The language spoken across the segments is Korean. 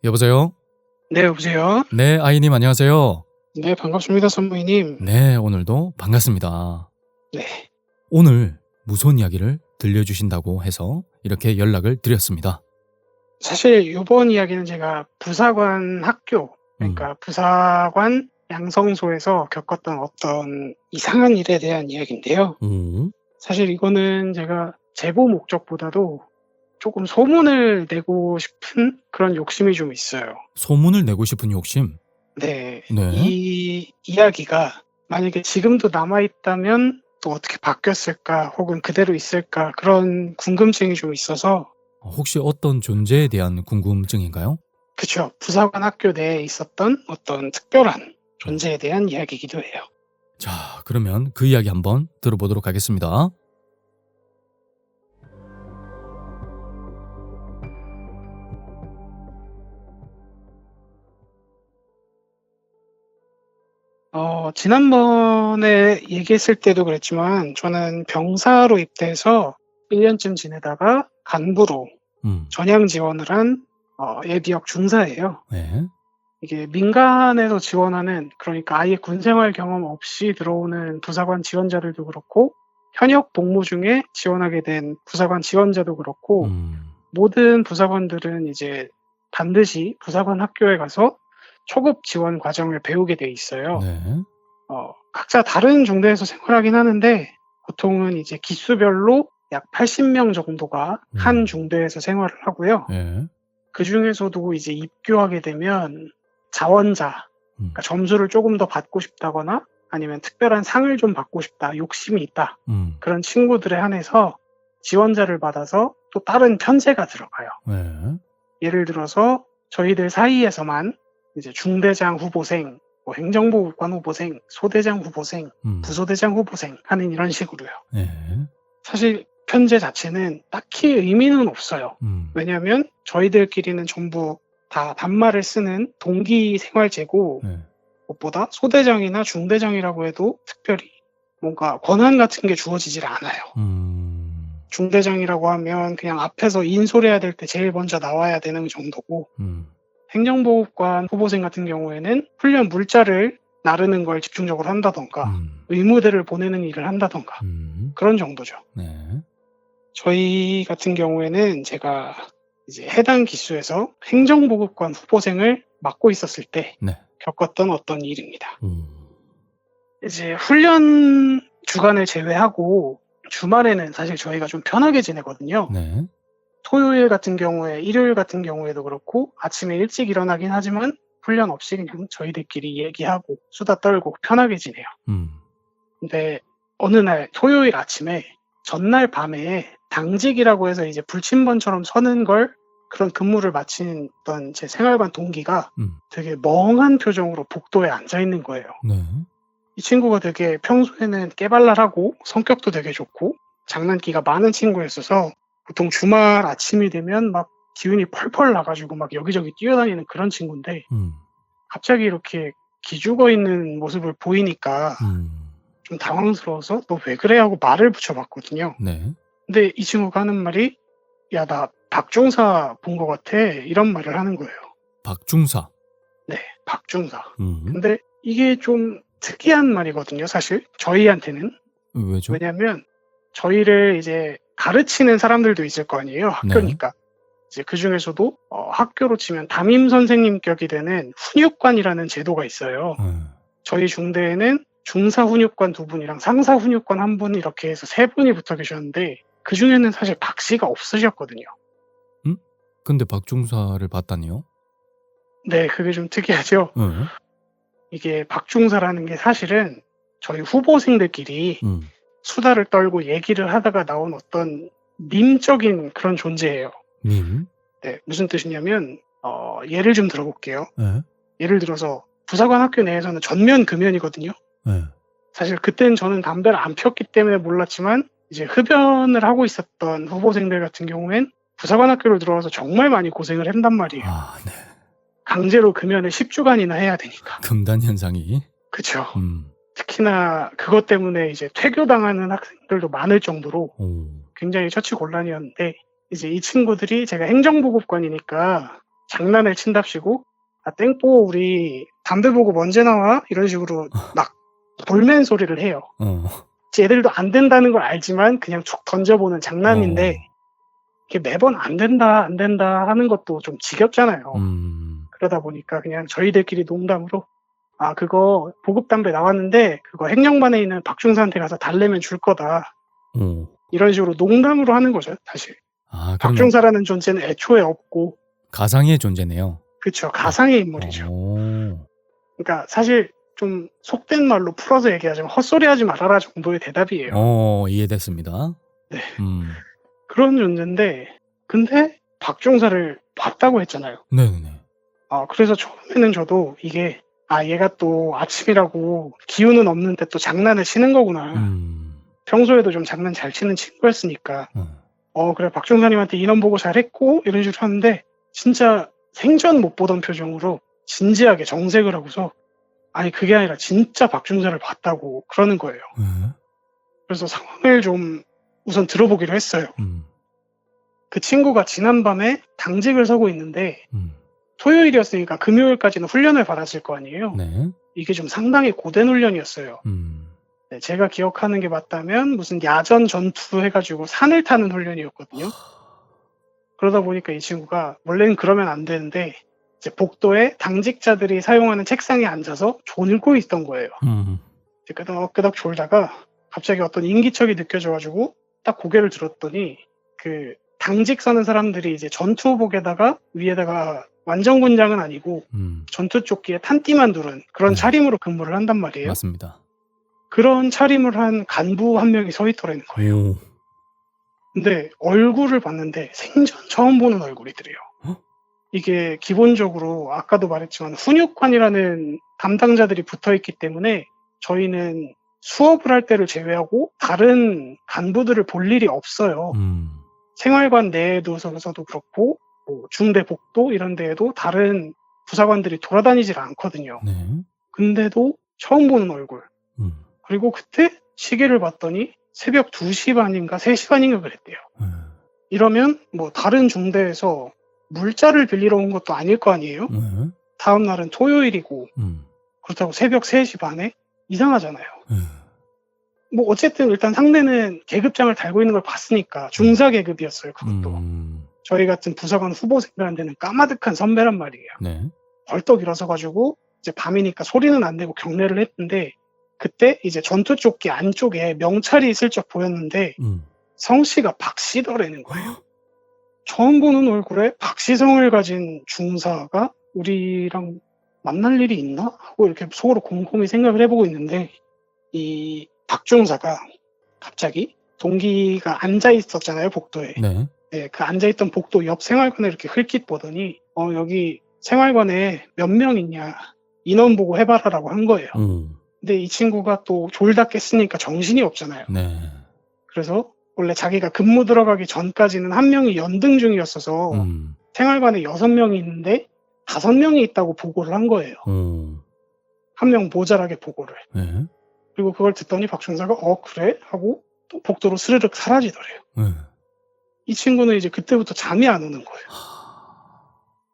여보세요? 네, 여보세요? 네, 아이님 안녕하세요. 네, 반갑습니다, 선무이님. 네, 오늘도 반갑습니다. 네. 오늘 무서운 이야기를 들려주신다고 해서 이렇게 연락을 드렸습니다. 사실 요번 이야기는 제가 부사관 학교, 음, 그러니까 부사관 양성소에서 겪었던 어떤 이상한 일에 대한 이야기인데요. 오, 사실 이거는 제가 제보 목적보다도 조금 소문을 내고 싶은 그런 욕심이 좀 있어요. 소문을 내고 싶은 욕심. 네. 네. 이 이야기가 만약에 지금도 남아있다면 또 어떻게 바뀌었을까, 혹은 그대로 있을까, 그런 궁금증이 좀 있어서. 혹시 어떤 존재에 대한 궁금증인가요? 그쵸. 부사관 학교 내에 있었던 어떤 특별한 네. 존재에 대한 이야기이기도 해요. 자, 그러면 그 이야기 한번 들어보도록 하겠습니다. 지난번에 얘기했을 때도 그랬지만 저는 병사로 입대해서 1년쯤 지내다가 간부로 음, 전향 지원을 한 예비역 중사예요. 네. 이게 민간에서 지원하는, 그러니까 아예 군 생활 경험 없이 들어오는 부사관 지원자들도 그렇고, 현역 복무 중에 지원하게 된 부사관 지원자도 그렇고, 음, 모든 부사관들은 이제 반드시 부사관 학교에 가서 초급 지원 과정을 배우게 돼 있어요. 네. 각자 다른 중대에서 생활하긴 하는데, 보통은 이제 기수별로 약 80명 정도가 한 중대에서 생활을 하고요. 네. 그 중에서도 이제 입교하게 되면 자원자, 음, 그러니까 점수를 조금 더 받고 싶다거나 아니면 특별한 상을 좀 받고 싶다, 욕심이 있다, 음, 그런 친구들에 한해서 지원자를 받아서 또 다른 편제가 들어가요. 네. 예를 들어서 저희들 사이에서만 이제 중대장 후보생, 뭐 행정보국관 후보생, 소대장 후보생, 음, 부소대장 후보생 하는 이런 식으로요. 네. 사실 편제 자체는 딱히 의미는 없어요. 왜냐하면 저희들끼리는 전부 다 반말을 쓰는 동기 생활제고, 네. 무엇보다 소대장이나 중대장이라고 해도 특별히 뭔가 권한 같은 게 주어지질 않아요. 중대장이라고 하면 그냥 앞에서 인솔해야 될 때 제일 먼저 나와야 되는 정도고, 행정보호관 후보생 같은 경우에는 훈련 물자를 나르는 걸 집중적으로 한다던가 의무대를 보내는 일을 한다던가 그런 정도죠. 네. 저희 같은 경우에는 제가 이제 해당 기수에서 행정보급관 후보생을 맡고 있었을 때 네. 겪었던 어떤 일입니다. 이제 훈련 주간을 제외하고 주말에는 사실 저희가 좀 편하게 지내거든요. 네. 토요일 같은 경우에, 일요일 같은 경우에도 그렇고 아침에 일찍 일어나긴 하지만 훈련 없이 그냥 저희들끼리 얘기하고 수다 떨고 편하게 지내요. 근데 어느 날 토요일 아침에 전날 밤에 당직이라고 해서 이제 불침번처럼 서는 걸, 그런 근무를 마치던 제 생활관 동기가 되게 멍한 표정으로 복도에 앉아 있는 거예요. 네. 이 친구가 되게 평소에는 깨발랄하고 성격도 되게 좋고 장난기가 많은 친구였어서 보통 주말 아침이 되면 막 기운이 펄펄 나가지고 막 여기저기 뛰어다니는 그런 친구인데, 갑자기 이렇게 기죽어 있는 모습을 보이니까 좀 당황스러워서 너 왜 그래? 하고 말을 붙여봤거든요. 네. 근데 이 친구가 하는 말이, 야, 나 박중사 본 것 같아, 이런 말을 하는 거예요. 박중사. 네, 박중사. 근데 이게 좀 특이한 말이거든요, 사실 저희한테는. 왜죠? 왜냐면 저희를 이제 가르치는 사람들도 있을 거 아니에요, 학교니까. 이제 그 중에서도 학교로 치면 담임 선생님격이 되는 훈육관이라는 제도가 있어요. 저희 중대에는 중사 훈육관 2분이랑 상사 훈육관 1분, 이렇게 해서 3분이 붙어 계셨는데 그 중에는 사실 박 씨가 없으셨거든요. 근데 박중사를 봤다니요? 네, 그게 좀 특이하죠. 이게 박중사라는 게 사실은 저희 후보생들끼리 수다를 떨고 얘기를 하다가 나온 어떤 밈적인 그런 존재예요. 밈? 네, 무슨 뜻이냐면 예를 좀 들어볼게요. 네. 예를 들어서 부사관 학교 내에서는 전면 금연이거든요. 네. 사실 그때는 저는 담배를 안 폈기 때문에 몰랐지만 이제 흡연을 하고 있었던 후보생들 같은 경우엔 부사관 학교를 들어와서 정말 많이 고생을 한단 말이에요. 아, 네. 강제로 금연을 10주간이나 해야 되니까. 금단 현상이. 그쵸. 음. 특히나 그것 때문에 이제 퇴교당하는 학생들도 많을 정도로 오. 굉장히 처치곤란이었는데, 이제 이 친구들이, 제가 행정보급관이니까 장난을 친답시고 땡뽀 우리 담배 보고 언제 나와? 이런 식으로 막 돌맨 소리를 해요. 얘들도 안 된다는 걸 알지만 그냥 툭 던져보는 장난인데 이게 매번 안 된다 하는 것도 좀 지겹잖아요. 그러다 보니까 그냥 저희들끼리 농담으로 그거 보급 담배 나왔는데 그거 행령반에 있는 박중사한테 가서 달래면 줄 거다. 이런 식으로 농담으로 하는 거죠, 사실. 박중사라는 존재는 애초에 없고 가상의 존재네요. 그렇죠. 가상의 인물이죠. 그러니까 사실 좀 속된 말로 풀어서 얘기하자면 헛소리하지 말아라 정도의 대답이에요. 이해됐습니다. 네. 그런 존재인데 근데 박중사를 봤다고 했잖아요. 네네. 그래서 처음에는 저도 이게 얘가 또 아침이라고 기운은 없는데 또 장난을 치는 거구나. 평소에도 좀 장난 잘 치는 친구였으니까 그래 박중사님한테 인원 보고 잘했고 이런 식으로 하는데 진짜 생전 못 보던 표정으로 진지하게 정색을 하고서 그게 아니라 진짜 박중사를 봤다고 그러는 거예요. 그래서 상황을 좀 우선 들어보기로 했어요. 그 친구가 지난밤에 당직을 서고 있는데 토요일이었으니까 금요일까지는 훈련을 받았을 거 아니에요. 네. 이게 좀 상당히 고된 훈련이었어요. 네, 제가 기억하는 게 맞다면 무슨 야전 전투 해가지고 산을 타는 훈련이었거든요. 그러다 보니까 이 친구가 원래는 그러면 안 되는데 이제 복도에 당직자들이 사용하는 책상에 앉아서 졸고 있던 거예요. 이제 끄덕끄덕 졸다가 갑자기 어떤 인기척이 느껴져가지고 딱 고개를 들었더니 그 당직 서는 사람들이 이제 전투복에다가 위에다가 완전 군장은 아니고 전투조끼에 탄띠만 두른 그런 차림으로 근무를 한단 말이에요. 맞습니다. 그런 차림을 한 간부 한 명이 서 있더라는 거예요. 근데 얼굴을 봤는데 생전 처음 보는 얼굴이더래요. 이게 기본적으로 아까도 말했지만 훈육관이라는 담당자들이 붙어있기 때문에 저희는 수업을 할 때를 제외하고 다른 간부들을 볼 일이 없어요. 생활관 내에서도 그렇고 중대 복도 이런 데에도 다른 부사관들이 돌아다니질 않거든요. 네. 근데도 처음 보는 얼굴. 그리고 그때 시계를 봤더니 새벽 2시 반인가 3시 반인가 그랬대요. 이러면 뭐 다른 중대에서 물자를 빌리러 온 것도 아닐 거 아니에요? 다음 날은 토요일이고 그렇다고 새벽 3시 반에 이상하잖아요. 뭐 어쨌든 일단 상대는 계급장을 달고 있는 걸 봤으니까 중사 계급이었어요. 그것도. 저희 같은 부사관 후보생들한테는 까마득한 선배란 말이에요. 네. 벌떡 일어서가지고 이제 밤이니까 소리는 안 내고 경례를 했는데 그때 이제 전투조끼 안쪽에 명찰이 슬쩍 보였는데 성씨가 박씨더라는 거예요. 처음 보는 얼굴에 박씨성을 가진 중사가 우리랑 만날 일이 있나? 하고 이렇게 속으로 곰곰이 생각을 해보고 있는데 이 박중사가 갑자기 동기가 앉아 있었잖아요, 복도에. 네. 네, 그 앉아있던 복도 옆 생활관에 이렇게 흘낏 보더니 여기 생활관에 몇 명 있냐 인원 보고 해봐라라고 한 거예요. 근데 이 친구가 또 졸다 깼으니까 정신이 없잖아요. 네. 그래서 원래 자기가 근무 들어가기 전까지는 한 명이 연등 중이었어서 생활관에 6명이 있는데 5명이 있다고 보고를 한 거예요. 한 명 모자라게 보고를. 네. 그리고 그걸 듣더니 박중사가 그래? 하고 또 복도로 스르륵 사라지더래요. 이 친구는 이제 그때부터 잠이 안 오는 거예요.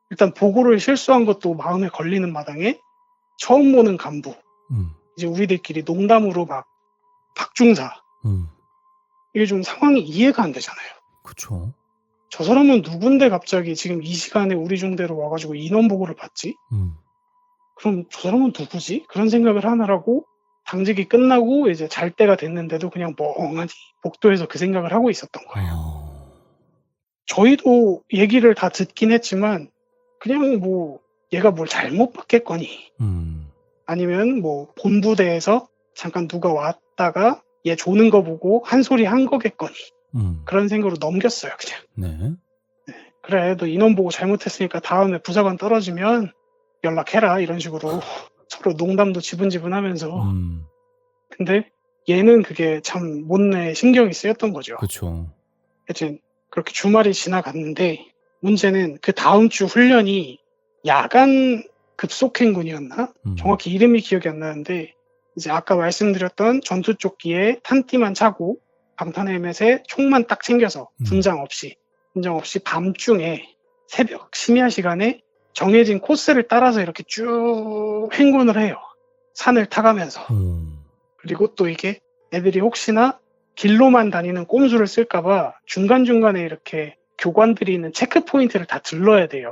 일단 보고를 실수한 것도 마음에 걸리는 마당에 처음 보는 간부. 이제 우리들끼리 농담으로 막 박중사. 이게 좀 상황이 이해가 안 되잖아요. 그쵸. 저 사람은 누군데 갑자기 지금 이 시간에 우리 중대로 와가지고 인원 보고를 받지? 그럼 저 사람은 누구지? 그런 생각을 하느라고 당직이 끝나고 이제 잘 때가 됐는데도 그냥 멍하니 복도에서 그 생각을 하고 있었던 거예요. 저희도 얘기를 다 듣긴 했지만 그냥 뭐 얘가 뭘 잘못 봤겠거니 아니면 뭐 본부대에서 잠깐 누가 왔다가 얘 조는 거 보고 한 소리 한 거겠거니 그런 생각으로 넘겼어요 그냥. 네. 그래 너 인원 보고 잘못했으니까 다음에 부사관 떨어지면 연락해라 이런 식으로 서로 농담도 지분지분하면서. 근데 얘는 그게 참 못내 신경이 쓰였던 거죠. 그쵸. 하여튼 그렇게 주말이 지나갔는데 문제는 그 다음 주 훈련이 야간 급속행군이었나? 정확히 이름이 기억이 안 나는데 이제 아까 말씀드렸던 전투조끼에 탄띠만 차고 방탄 헬멧에 총만 딱 챙겨서 군장 없이 밤중에 새벽 심야 시간에 정해진 코스를 따라서 이렇게 쭉 행군을 해요. 산을 타가면서. 그리고 또 이게 애들이 혹시나 길로만 다니는 꼼수를 쓸까 봐 중간중간에 이렇게 교관들이 있는 체크 포인트를 다 들러야 돼요.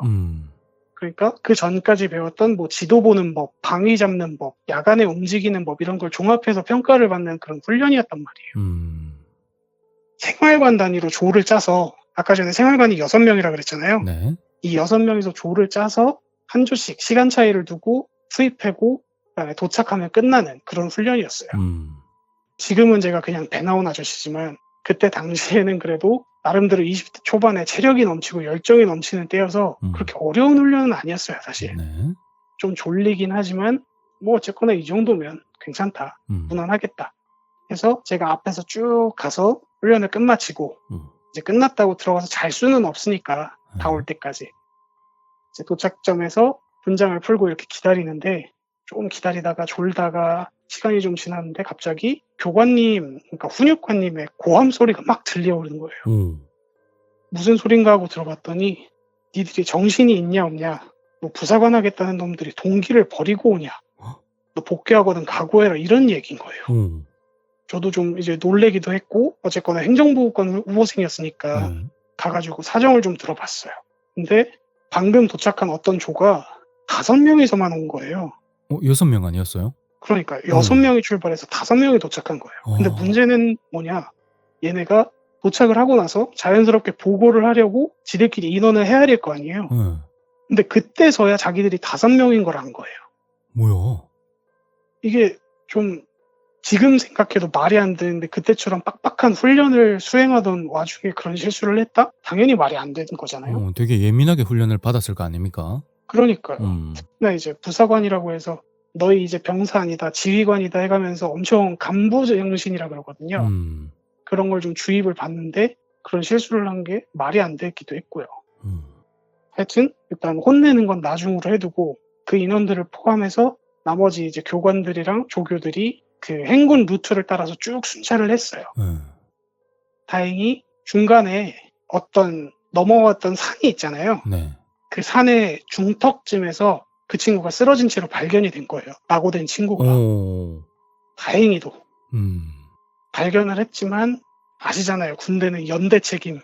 그러니까 그 전까지 배웠던 뭐 지도 보는 법, 방위 잡는 법, 야간에 움직이는 법 이런 걸 종합해서 평가를 받는 그런 훈련이었단 말이에요. 생활관 단위로 조를 짜서 아까 전에 생활관이 6명이라 그랬잖아요. 네. 이 6명이서 조를 짜서 한 조씩 시간 차이를 두고 투입하고 그다음에 도착하면 끝나는 그런 훈련이었어요. 지금은 제가 그냥 배 나온 아저씨지만 그때 당시에는 그래도 나름대로 20대 초반에 체력이 넘치고 열정이 넘치는 때여서 그렇게 어려운 훈련은 아니었어요, 사실. 네. 좀 졸리긴 하지만 뭐 어쨌거나 이 정도면 괜찮다, 무난하겠다 해서 제가 앞에서 쭉 가서 훈련을 끝마치고 이제 끝났다고 들어가서 잘 수는 없으니까 다 올 때까지 이제 도착점에서 분장을 풀고 이렇게 기다리는데 조금 기다리다가 졸다가 시간이 좀 지났는데 갑자기 교관님, 그러니까 훈육관님의 고함 소리가 막 들려오는 거예요. 무슨 소린가 하고 들어봤더니 니들이 정신이 있냐 없냐, 뭐 부사관 하겠다는 놈들이 동기를 버리고 오냐, 너 복귀하거든 각오해라, 이런 얘기인 거예요. 저도 좀 이제 놀래기도 했고 어쨌거나 행정보호권 후보생이었으니까 가가지고 사정을 좀 들어봤어요. 근데 방금 도착한 어떤 조가 5명이서만 온 거예요. 6명 아니었어요? 그러니까 6명이 출발해서 5명이 도착한 거예요. 근데 문제는 뭐냐, 얘네가 도착을 하고 나서 자연스럽게 보고를 하려고 지들끼리 인원을 헤아릴 거 아니에요. 근데 그때서야 자기들이 5명인 걸 안 거예요. 뭐야? 이게 좀 지금 생각해도 말이 안 되는데 그때처럼 빡빡한 훈련을 수행하던 와중에 그런 실수를 했다? 당연히 말이 안 되는 거잖아요. 되게 예민하게 훈련을 받았을 거 아닙니까? 그러니까요. 특히나 이제 부사관이라고 해서 너희 이제 병사 아니다, 지휘관이다 해가면서 엄청 간부 정신이라 그러거든요. 그런 걸 좀 주입을 받는데 그런 실수를 한 게 말이 안 됐기도 했고요. 하여튼 일단 혼내는 건 나중으로 해두고 그 인원들을 포함해서 나머지 이제 교관들이랑 조교들이 그 행군 루트를 따라서 쭉 순찰을 했어요. 다행히 중간에 어떤 넘어왔던 산이 있잖아요. 네. 그 산의 중턱쯤에서 그 친구가 쓰러진 채로 발견이 된 거예요. 낙오된 친구가. 다행히도. 발견을 했지만 아시잖아요. 군대는 연대 책임.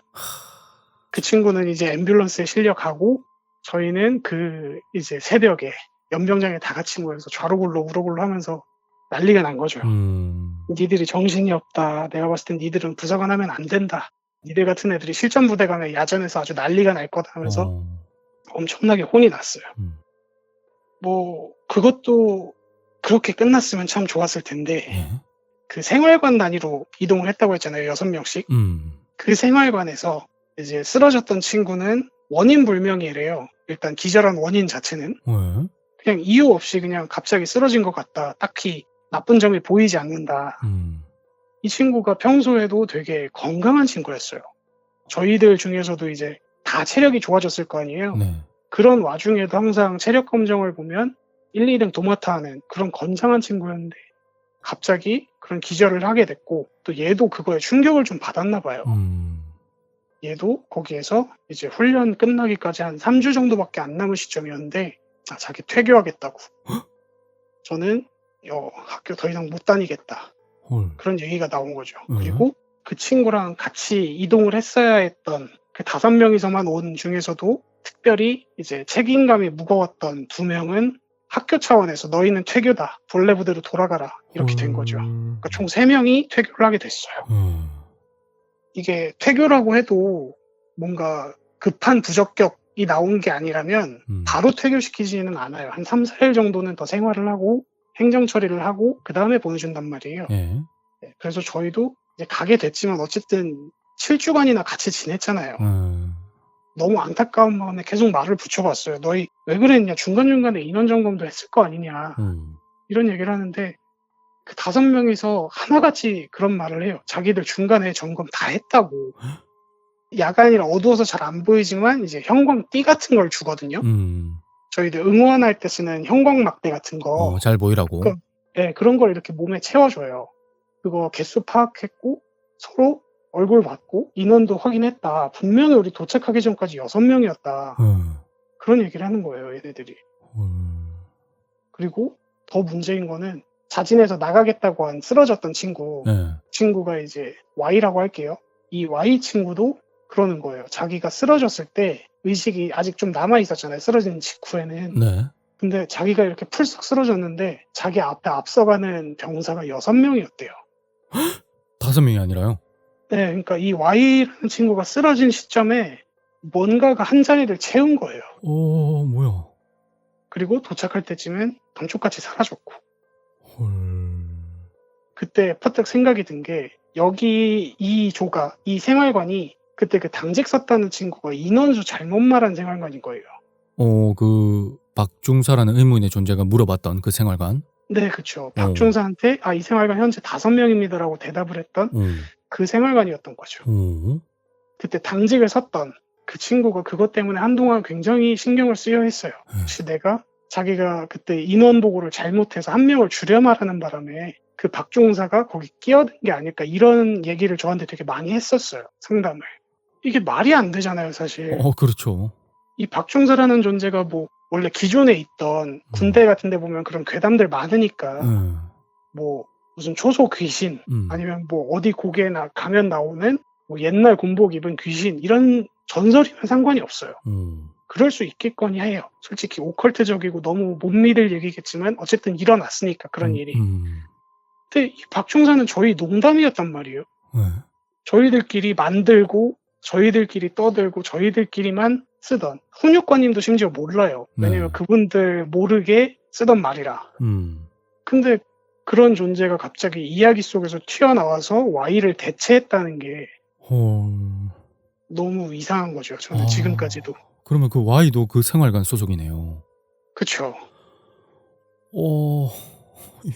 그 친구는 이제 앰뷸런스에 실려가고 저희는 그 이제 새벽에 연병장에 다 같이 모여서 좌로굴로 우로굴로 하면서 난리가 난 거죠. 니들이 정신이 없다. 내가 봤을 땐 니들은 부사관 하면 안 된다. 니들 같은 애들이 실전부대 가면 야전에서 아주 난리가 날 거다 하면서 엄청나게 혼이 났어요. 뭐 그것도 그렇게 끝났으면 참 좋았을 텐데 그 생활관 단위로 이동을 했다고 했잖아요. 6명씩. 그 생활관에서 이제 쓰러졌던 친구는 원인 불명이래요. 일단 기절한 원인 자체는. 그냥 이유 없이 그냥 갑자기 쓰러진 것 같다. 딱히 나쁜 점이 보이지 않는다. 이 친구가 평소에도 되게 건강한 친구였어요. 저희들 중에서도 이제 다 체력이 좋아졌을 거 아니에요. 네. 그런 와중에도 항상 체력 검정을 보면 1, 2등 도맡아 하는 그런 건장한 친구였는데 갑자기 그런 기절을 하게 됐고 또 얘도 그거에 충격을 좀 받았나 봐요. 얘도 거기에서 이제 훈련 끝나기까지 한 3주 정도밖에 안 남은 시점이었는데 자기 퇴교하겠다고. 저는 학교 더 이상 못 다니겠다. 그런 얘기가 나온 거죠. 그리고 그 친구랑 같이 이동을 했어야 했던 그 5명이서만 온 중에서도 특별히 이제 책임감이 무거웠던 2명은 학교 차원에서 너희는 퇴교다. 본래 부대로 돌아가라. 이렇게 된 거죠. 그러니까 총 3명이 퇴교를 하게 됐어요. 이게 퇴교라고 해도 뭔가 급한 부적격이 나온 게 아니라면 바로 퇴교시키지는 않아요. 한 3, 4일 정도는 더 생활을 하고 행정 처리를 하고 그 다음에 보내준단 말이에요. 네, 그래서 저희도 이제 가게 됐지만 어쨌든 7주간이나 같이 지냈잖아요. 너무 안타까운 마음에 계속 말을 붙여봤어요. 너희 왜 그랬냐? 중간중간에 인원 점검도 했을 거 아니냐? 이런 얘기를 하는데 그 5명이서 하나같이 그런 말을 해요. 자기들 중간에 점검 다 했다고. 야간이라 어두워서 잘 안 보이지만 이제 형광띠 같은 걸 주거든요. 저희들 응원할 때 쓰는 형광막대 같은 거. 잘 보이라고. 네, 그런 걸 이렇게 몸에 채워줘요. 그거 개수 파악했고 서로 얼굴 봤고 인원도 확인했다. 분명히 우리 도착하기 전까지 6명이었다. 그런 얘기를 하는 거예요, 얘네들이. 그리고 더 문제인 거는 자진해서 나가겠다고 한 쓰러졌던 친구가 이제 Y라고 할게요. 이 Y 친구도 그러는 거예요. 자기가 쓰러졌을 때 의식이 아직 좀 남아있었잖아요. 쓰러진 직후에는. 네. 근데 자기가 이렇게 풀썩 쓰러졌는데 자기 앞에 앞서가는 병사가 6명이었대요. 5명이 아니라요? 네, 그러니까 이 Y라는 친구가 쓰러진 시점에 뭔가가 한 자리를 채운 거예요. 뭐야. 그리고 도착할 때쯤엔 감쪽같이 사라졌고. 헐. 그때 퍼뜩 생각이 든 게 여기 이 생활관이 그때 그 당직 썼다는 친구가 인원수 잘못 말한 생활관인 거예요. 그 박중사라는 의문의 존재가 물어봤던 그 생활관? 네, 그쵸. 박중사한테 이 생활관 현재 5명입니다라고 대답을 했던 그 생활관이었던 거죠. 그때 당직을 섰던 그 친구가 그것 때문에 한동안 굉장히 신경을 쓰여 했어요. 혹시 자기가 그때 인원 보고를 잘못해서 한 명을 줄여 말하는 바람에 그 박중사가 거기 끼어든 게 아닐까 이런 얘기를 저한테 되게 많이 했었어요. 상담을. 이게 말이 안 되잖아요, 사실. 그렇죠. 이 박중사라는 존재가 뭐 원래 기존에 있던 군대 같은 데 보면 그런 괴담들 많으니까 뭐 무슨 초소 귀신 아니면 뭐 어디 고개나 가면 나오는 뭐 옛날 군복 입은 귀신 이런 전설이면 상관이 없어요. 그럴 수 있겠거니 해요. 솔직히 오컬트적이고 너무 못 믿을 얘기겠지만 어쨌든 일어났으니까 그런 일이. 근데 이 박중사는 저희 농담이었단 말이에요. 저희들끼리 만들고 저희들끼리 떠들고 저희들끼리만 쓰던 훈육관님도 심지어 몰라요. 왜냐면 그분들 모르게 쓰던 말이라. 근데 그런 존재가 갑자기 이야기 속에서 튀어나와서 Y를 대체했다는 게 너무 이상한 거죠. 저는 지금까지도. 그러면 그 Y도 그 생활관 소속이네요. 그쵸.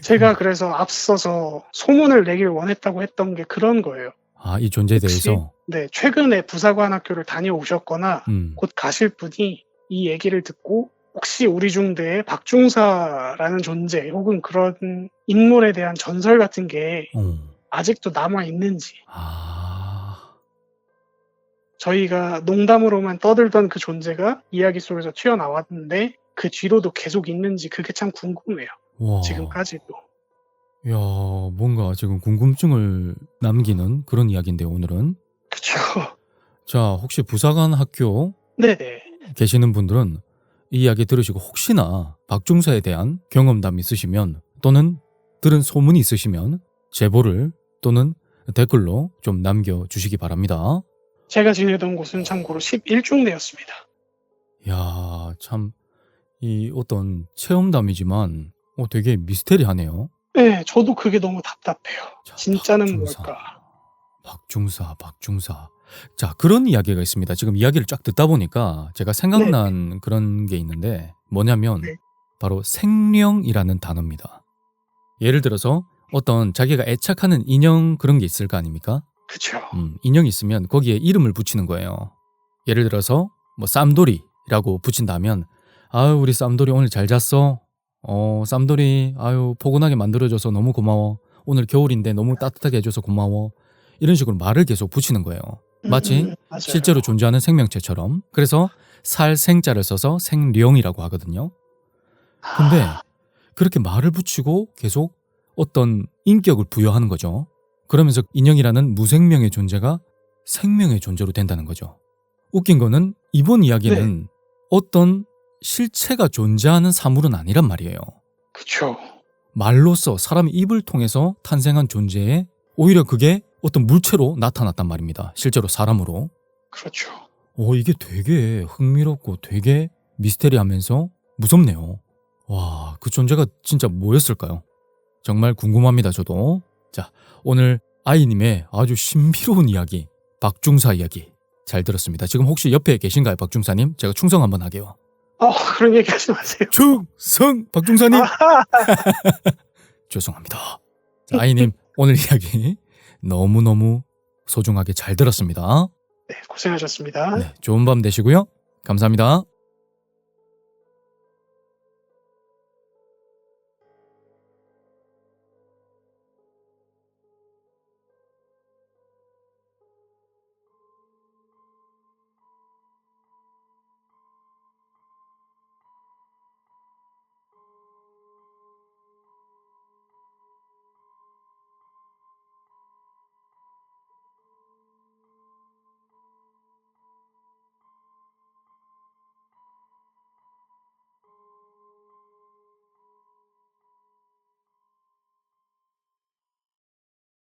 제가 그래서 앞서서 소문을 내길 원했다고 했던 게 그런 거예요. 이 존재에 대해서? 네, 최근에 부사관 학교를 다녀오셨거나 곧 가실 분이 이 얘기를 듣고 혹시 우리 중대에 박중사라는 존재 혹은 그런 인물에 대한 전설 같은 게 아직도 남아있는지 저희가 농담으로만 떠들던 그 존재가 이야기 속에서 튀어나왔는데 그 뒤로도 계속 있는지 그게 참 궁금해요. 와. 지금까지도. 야, 뭔가 지금 궁금증을 남기는 그런 이야기인데요, 오늘은. 그쵸. 자, 혹시 부사관 학교 네네. 계시는 분들은 이 이야기 들으시고 혹시나 박중사에 대한 경험담이 있으시면 또는 들은 소문이 있으시면 제보를 또는 댓글로 좀 남겨주시기 바랍니다. 제가 지내던 곳은 참고로 11중대였습니다. 야, 참 이 어떤 체험담이지만 되게 미스테리하네요. 네, 저도 그게 너무 답답해요. 자, 진짜는 박중사, 뭘까? 박중사. 자, 그런 이야기가 있습니다. 지금 이야기를 쫙 듣다 보니까 제가 생각난 그런 게 있는데 뭐냐면 바로 생령이라는 단어입니다. 예를 들어서 어떤 자기가 애착하는 인형 그런 게 있을 거 아닙니까? 그쵸. 인형이 있으면 거기에 이름을 붙이는 거예요. 예를 들어서 뭐 쌈돌이라고 붙인다면 우리 쌈돌이 오늘 잘 잤어? 쌈돌이 포근하게 만들어줘서 너무 고마워. 오늘 겨울인데 너무 따뜻하게 해줘서 고마워. 이런 식으로 말을 계속 붙이는 거예요. 마치 실제로 존재하는 생명체처럼. 그래서 살생자를 써서 생령이라고 하거든요. 근데 그렇게 말을 붙이고 계속 어떤 인격을 부여하는 거죠. 그러면서 인형이라는 무생명의 존재가 생명의 존재로 된다는 거죠. 웃긴 거는 이번 이야기는 어떤 실체가 존재하는 사물은 아니란 말이에요. 그쵸. 말로써 사람의 입을 통해서 탄생한 존재에 오히려 그게 어떤 물체로 나타났단 말입니다. 실제로 사람으로. 그렇죠. 이게 되게 흥미롭고 되게 미스테리하면서 무섭네요. 와, 그 존재가 진짜 뭐였을까요? 정말 궁금합니다, 저도. 자, 오늘 아이님의 아주 신비로운 이야기, 박중사 이야기 잘 들었습니다. 지금 혹시 옆에 계신가요, 박중사님? 제가 충성 한번 하게요. 그런 얘기 하지 마세요. 충성! 박중사님! 죄송합니다. 자, 아이님, 오늘 이야기 너무너무 소중하게 잘 들었습니다. 네, 고생하셨습니다. 네, 좋은 밤 되시고요. 감사합니다.